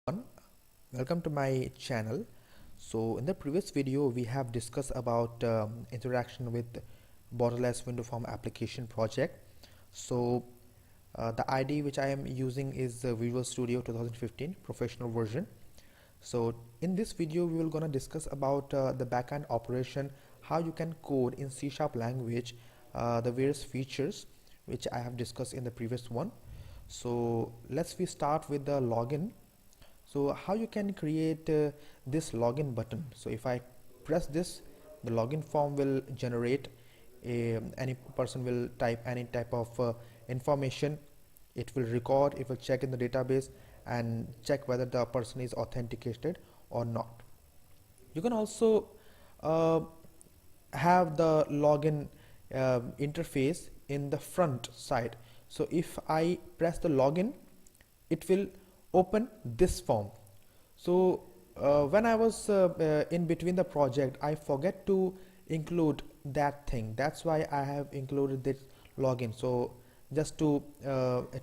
everyone, welcome to my channel. So in the previous video we have discussed about interaction with Borderless window form application project. The IDE which I am using is Visual Studio 2015 professional version. So in this video we will gonna discuss about the backend operation, how you can code in C# language the various features which I have discussed in the previous one. So we start with the login. So how you can create this login button. So if I press this, the login form will generate. Any person will type any type of information. It will record, it will check in the database and check whether the person is authenticated or not. You can also have the login interface in the front side. So if I press the login, it will open this form. So when I was in between the project, I forget to include that thing. That's why I have included this login. So just to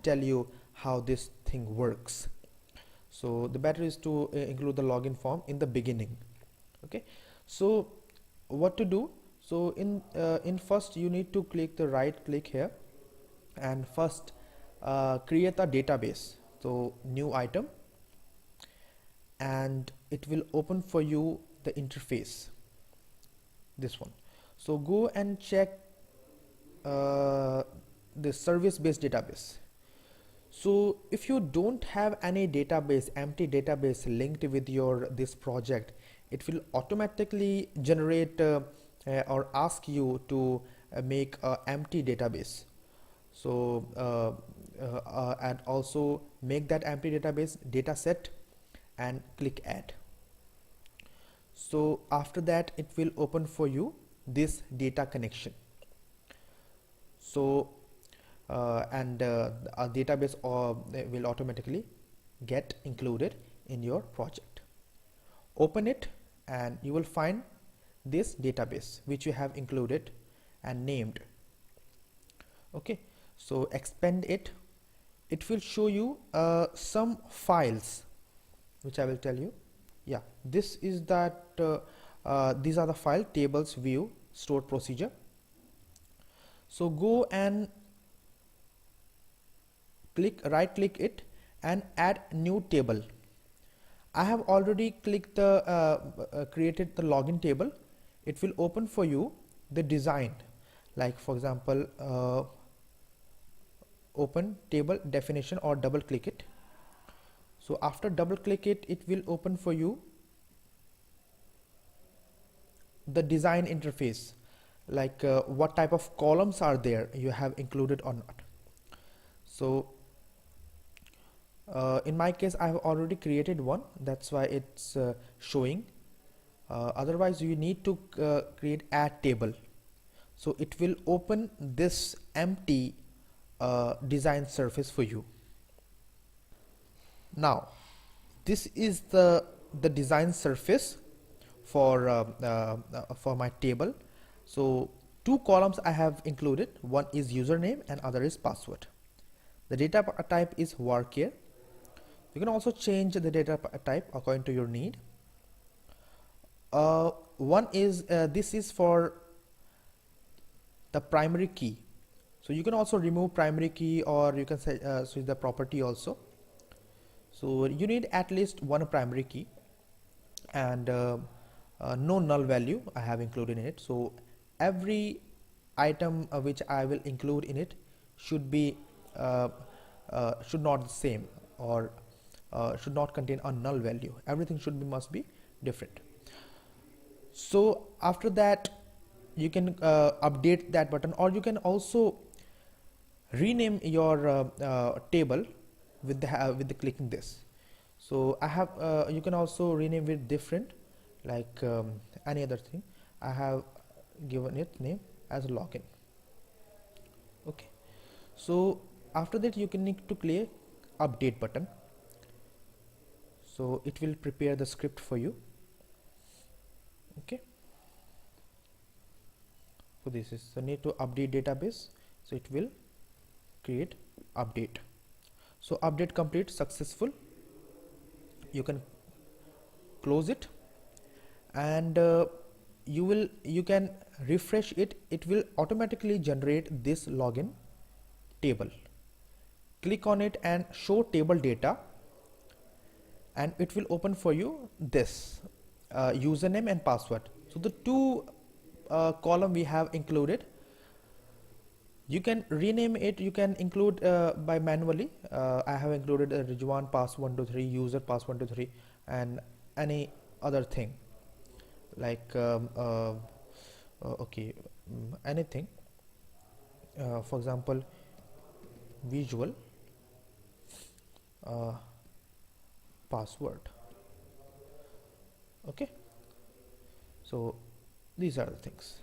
tell you how this thing works. So the better is to include the login form in the beginning. Okay, so what to do? So in first you need to click the right click here and first create a database. So new item, and it will open for you the interface, this one. So go and check the service-based database. So if you don't have any database, empty database linked with your this project, it will automatically generate or ask you to make a empty database. So and also make that empty database data set and click add. So after that it will open for you this data connection. So a database will automatically get included in your project. Open it and you will find this database which you have included and named. Okay, so expand it. It will show you some files which I will tell you. Yeah, this is that these are the file tables, view, stored procedure. So go and right click it and add new table. I have already clicked the created the login table. It will open for you the design, like for example open table definition, or double click it. So after double click it, it will open for you the design interface, like what type of columns are there you have included or not. So in my case I have already created one, that's why it's showing. Otherwise you need to create add table. So it will open this empty design surface for you. Now this is the design surface for my table. So two columns I have included, one is username and other is password. The data type is varchar. You can also change the data type according to your need. One is this is for the primary key. So you can also remove primary key, or you can say switch the property also. So you need at least one primary key, and no null value I have included in it. So every item which I will include in it should be should not the same, or should not contain a null value. Everything should be must be different. So after that you can update that button, or you can also rename your table with the clicking this. So I have you can also rename it different, like any other thing. I have given it name as login. Okay, so after that you can need to click update button. So it will prepare the script for you. Okay, so this is the need to update database. So it will create update. So update complete successful. You can close it, and you can refresh it. It will automatically generate this login table. Click on it and show table data, and it will open for you this username and password. So the two column we have included, you can rename it, you can include by manually. I have included Rijwan pass123, user pass123, and any other thing like anything, for example visual password. Okay, so these are the things.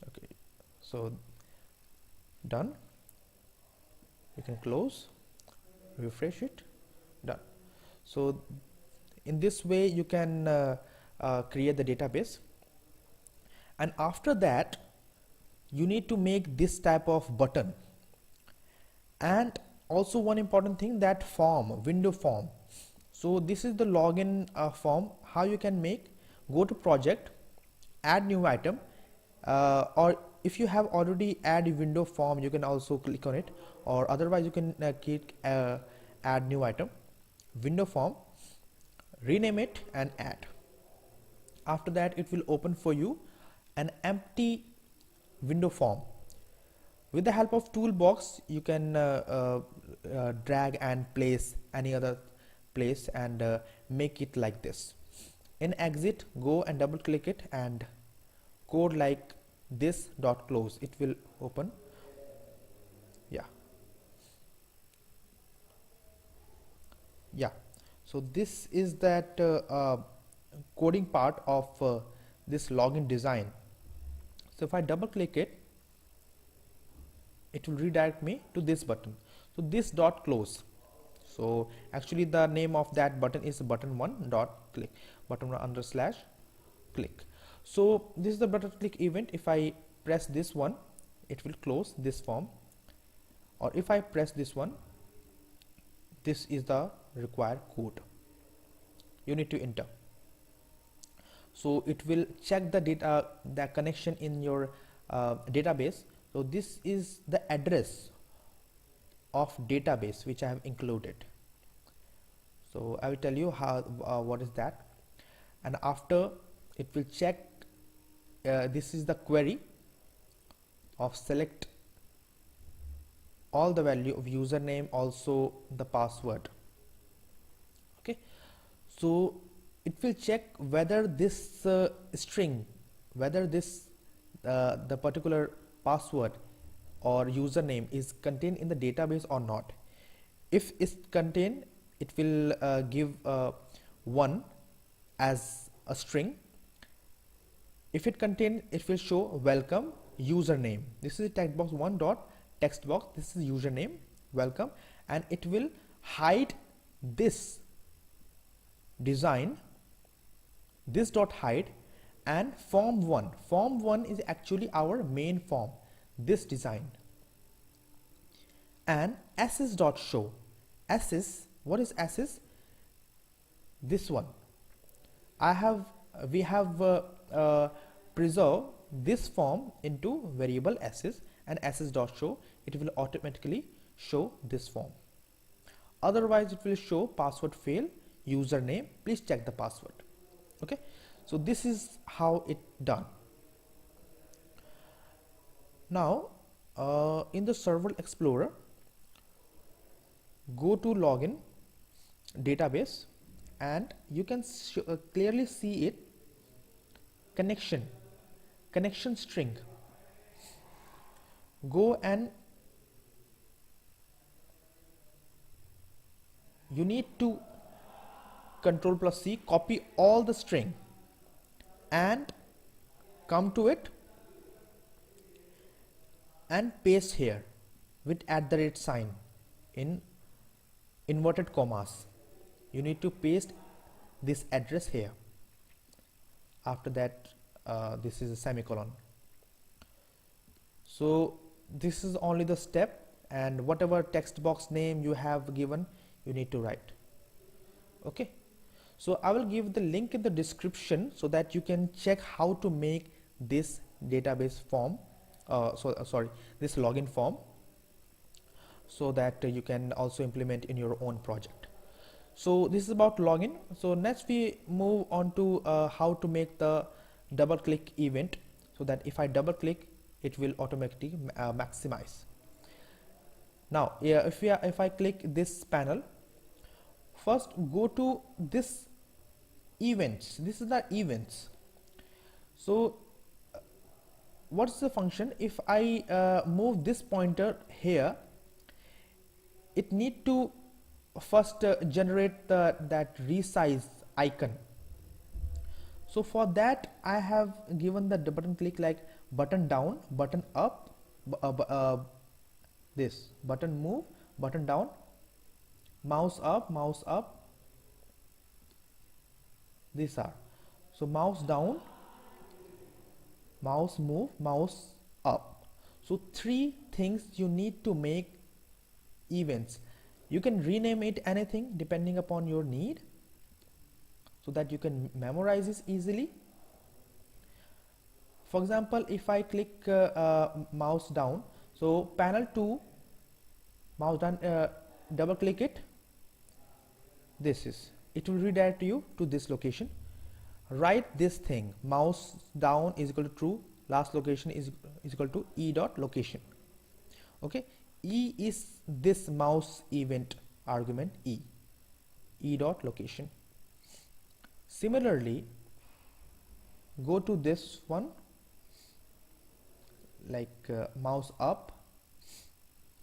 Okay, so done. You can close, refresh it, done. So in this way you can create the database, and after that you need to make this type of button. And also one important thing, that form, window form. So this is the login form. How you can make: go to project, add new item, or if you have already add a window form, you can also click on it, or otherwise you can click add new item, window form, rename it and add. After that it will open for you an empty window form. With the help of toolbox you can drag and place any other place and make it like this. In exit, go and double click it and code like this dot close, it will open. Yeah, so this is that coding part of this login design. So if I double click it, it will redirect me to this button. So this dot close, so actually the name of that button is button1 dot click, button1 under slash click. So this is the button click event. If I press this one, it will close this form, or if I press this one, this is the required code you need to enter. So it will check the data, the connection in your database. So this is the address of database which I have included. So I will tell you how what is that, and after it will check this is the query of select all the value of username, also the password. Okay, so it will check whether this string, whether this the particular password or username is contained in the database or not. If it's contained, it will give 1 as a string. If it contains, it will show welcome username. This is text box 1 dot text box, this is username welcome, and it will hide this design, this dot hide, and form1 is actually our main form, this design, and ss dot show. Ss, what is ss? This one. We have preserve this form into variable ss, and ss dot show, it will automatically show this form. Otherwise it will show password fail, username, please check the password. Okay, so this is how it done. Now in the server explorer, go to login database, and you can clearly see it, connection string. Go and you need to Ctrl+C, copy all the string and come to it and paste here with @ sign in inverted commas. You need to paste this address here. After that this is a semicolon. So this is only the step, and whatever text box name you have given, you need to write. Okay, so I will give the link in the description so that you can check how to make this database form, sorry, this login form, so that you can also implement in your own project. So this is about login. So next we move on to how to make the double click event, so that if I double click, it will automatically maximize. Now if I click this panel, first go to this events. This is the events. So what's the function? If I move this pointer here, it need to first generate that resize icon. So for that I have given the button click like button down, button up, this button move, button down, mouse up. These are, so mouse down, mouse move, mouse up. So 3 things you need to make events. You can rename it anything depending upon your need, so that you can memorize this easily. For example, if I click mouse down, so panel 2, mouse down, double click it, it will redirect you to this location. Write this thing, mouse down is equal to true, last location is equal to e dot location. Okay, e is this mouse event argument, e dot location. Similarly, go to this one, like mouse up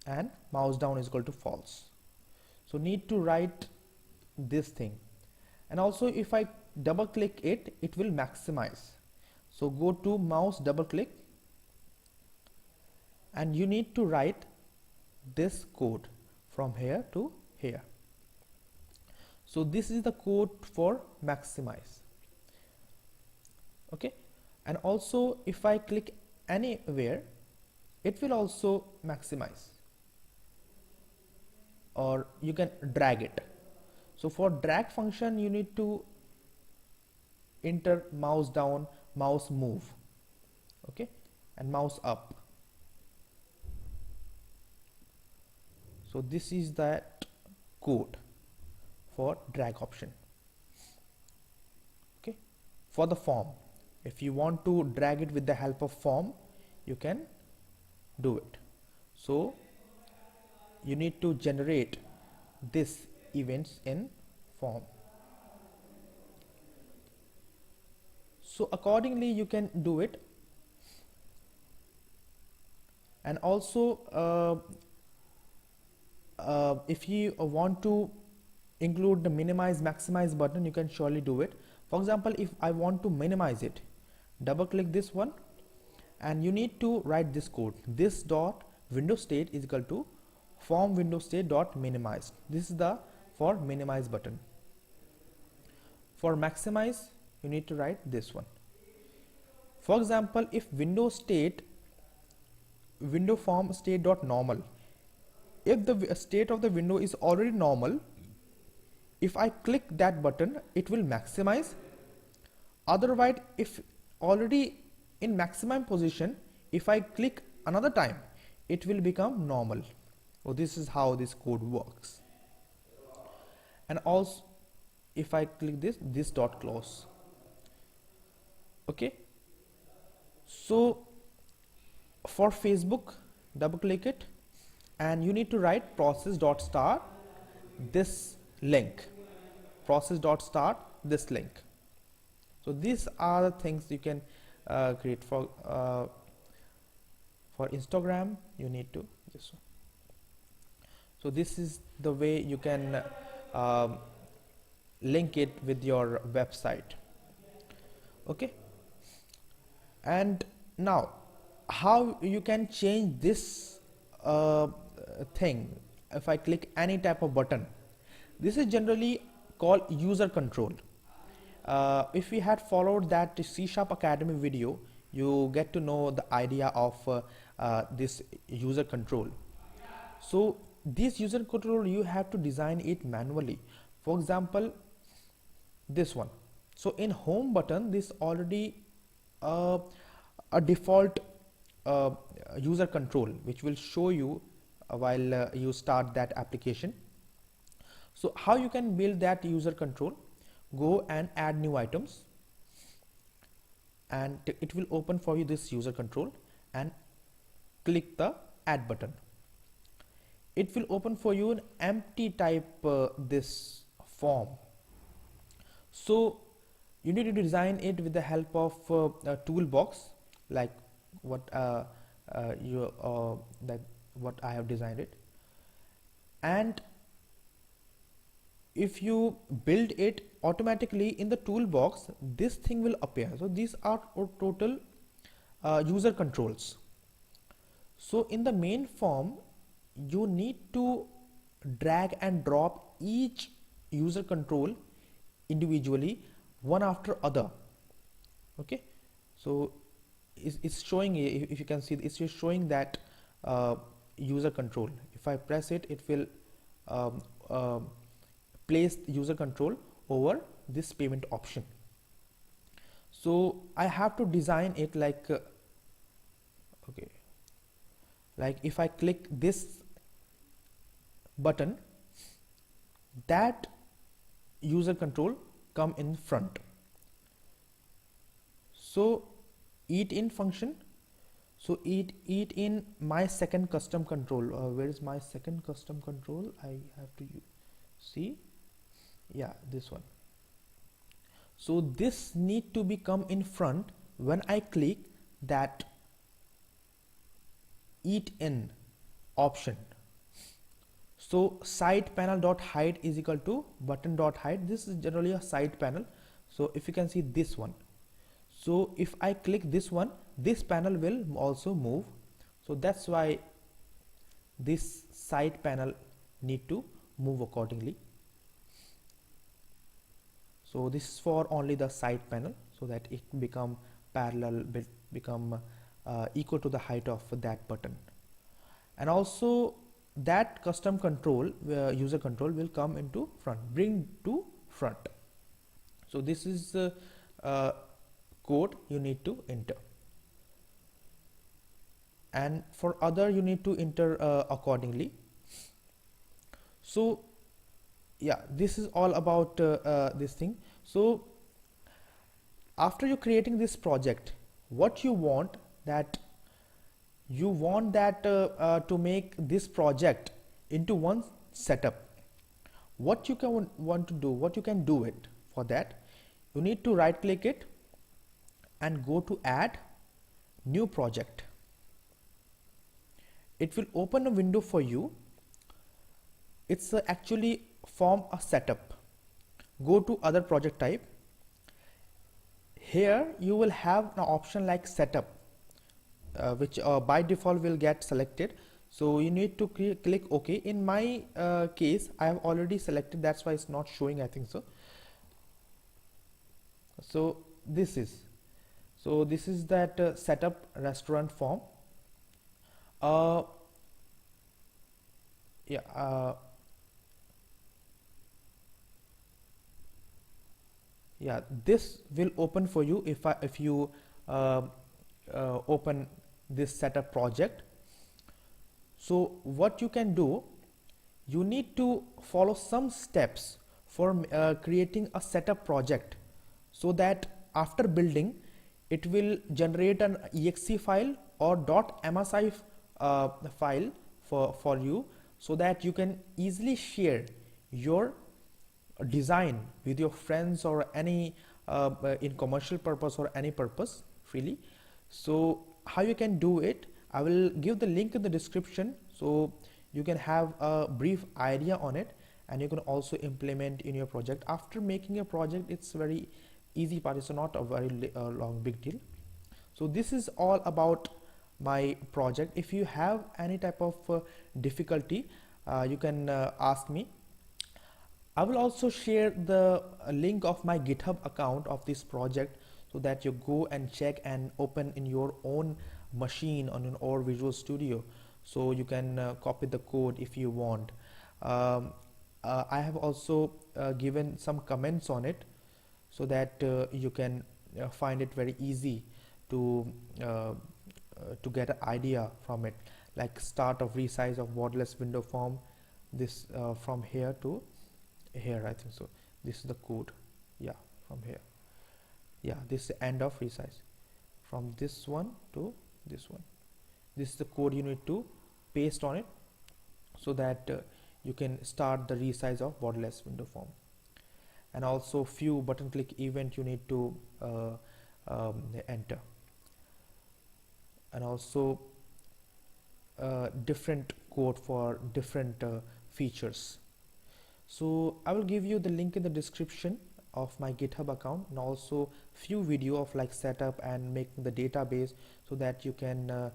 and mouse down is equal to false. So need to write this thing. And also if I double click it, it will maximize. So go to mouse double click, and you need to write this code from here to here. So this is the code for maximize. Okay, and also if I click anywhere, it will also maximize, or you can drag it. So for drag function, you need to enter mouse down, mouse move, okay, and mouse up. So this is that code for drag option. Okay, for the form, if you want to drag it with the help of form, you can do it. So you need to generate this events in form. So accordingly you can do it. And also if you want to include the minimize maximize button, you can surely do it. For example, if I want to minimize it, double click this one, and you need to write this code, this dot window state is equal to form window state dot minimize. This is the for minimize button. For maximize, you need to write this one. For example, if window form state dot normal, if the state of the window is already normal, if I click that button, it will maximize. Otherwise, if already in maximum position, if I click another time, it will become normal. So this is how this code works. And also if I click this dot close. Okay, so for Facebook, double click it, and you need to write process dot start this link, process dot start this link. So these are the things you can create. For Instagram, you need to this one. So this is the way you can link it with your website. Okay, and now how you can change this thing. If I click any type of button, this is generally called user control. If we had followed that C# Academy video, you get to know the idea of this user control. So this user control, you have to design it manually. For example, this one. So in home button, this already uh, a default uh, user control which will show you while you start that application. So how you can build that user control? Go and add new items, and it will open for you this user control, and click the add button. It will open for you an empty type this form. So you need to design it with the help of a toolbox, like what what I have designed it. And if you build it automatically in the toolbox, this thing will appear. So these are total user controls. So in the main form, you need to drag and drop each user control individually, one after other. Okay, so it's showing, if you can see, it's just showing that user control. If I press it, it will place user control over this payment option. So I have to design it like okay, like if I click this button, that user control come in front. So eat in function, so eat in my second custom control. Where is my second custom control? I have to see, yeah, this one. So this need to become in front when I click that eat in option. So side panel dot hide is equal to button dot hide. This is generally a side panel. So if you can see this one, so if I click this one, this panel will also move. So that's why this side panel need to move accordingly. So this is for only the side panel, so that it become parallel, become equal to the height of that button. And also that custom control, user control, will come into front, bring to front. So this is code you need to enter, and for other you need to enter accordingly. So yeah, this is all about this thing. So after you creating this project, what you want, that you want that to make this project into one setup. What you can want to do, what you can do it for that, you need to right click it and go to add new project. It will open a window for you. It's actually form a setup. Go to other project type. Here you will have an option like setup, which by default will get selected. So you need to click OK. In my case, I have already selected, that's why it's not showing, I think so. So this is that setup restaurant form. Yeah, this will open for you if you open this setup project. So what you can do, you need to follow some steps for creating a setup project, so that after building it will generate an exe file or .msi file for you, so that you can easily share your design with your friends or any in commercial purpose or any purpose freely. So how you can do it, I will give the link in the description, so you can have a brief idea on it, and you can also implement in your project. After making a project, it's very easy part, it's not a very long big deal. So this is all about my project. If you have any type of difficulty, you can ask me. I will also share the link of my GitHub account of this project, so that you go and check and open in your own machine on your Visual Studio, so you can copy the code if you want. I have also given some comments on it, so that you can find it very easy to uh, get an idea from it, like start of resize of borderless window form, this from here to here, I think so. This is the code, yeah, from here, yeah, this is the end of resize from this one to this one. This is the code you need to paste on it, so that you can start the resize of borderless window form. And also few button click event you need to enter, and also different code for different features. So I will give you the link in the description of my GitHub account, and also few video of like setup and making the database, so that you can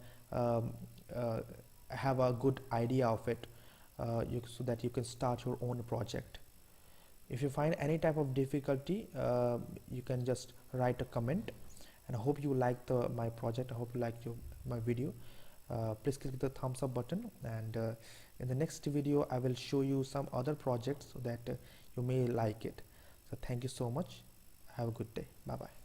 have a good idea of it, so that you can start your own project. If you find any type of difficulty, you can just write a comment. And I hope you like my project. I hope you like my video. Please click the thumbs up button, and in the next video I will show you some other projects, so that you may like it. So thank you so much. Have a good day. Bye bye.